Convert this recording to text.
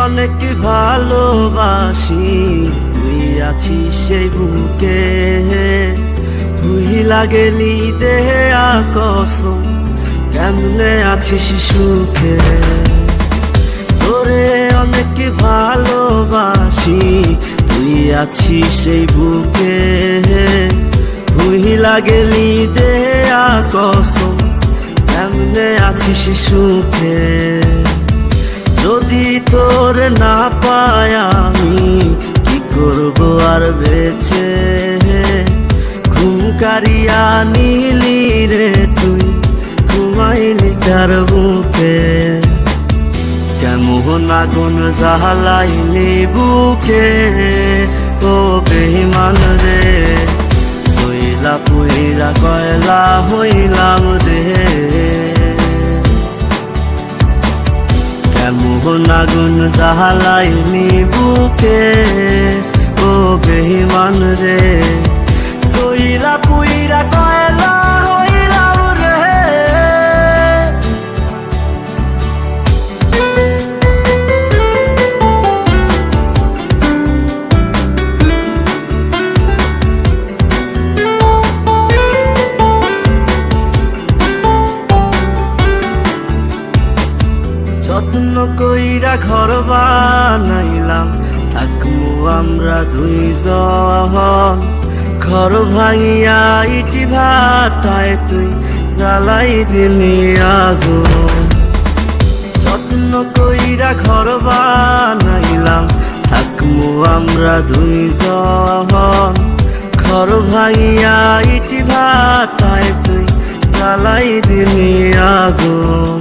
অনেক ভালোবাসি, তুই আছিস সেই বুকে। ভুইলা গেলি দেহে কসম, কেমনে আছিস সুখে। তোরে অনেক ভালোবাসি, তুই আছিস সেই বুকে। ভুইলা গেলি দেহে কসম, কেমনে আছিস সুখে। যদি তোর না পাই আমি কি করব আর বেঁচে। ঘুম কারিয়া নিলি রে তুই, ঘুমাইলি কার বুকে। কেমন আগুন জ্বালাইলি বুকে, ও বেঈমান রে। জইলা পুইরা কয়লা হইলাম রে। কেমন আগুন জ্বালাইলি বুকে, ও বেঈমান রে। জইলা পুইরা কয়লা হইলাম রে। যত্ন কইরা ঘর বানাইলাম, থাকমু আমরা দুইজন। ঘর ভাঙিয়া ইটি ভাটায় তুই জ্বালাই দিলি আগুন। যত্ন কইরা ঘর বানাইলাম, থাকমু আমরা দুইজন। ঘর ভাঙিয়া ইটি ভাটায় তুই জ্বালাই দিলি আগুন।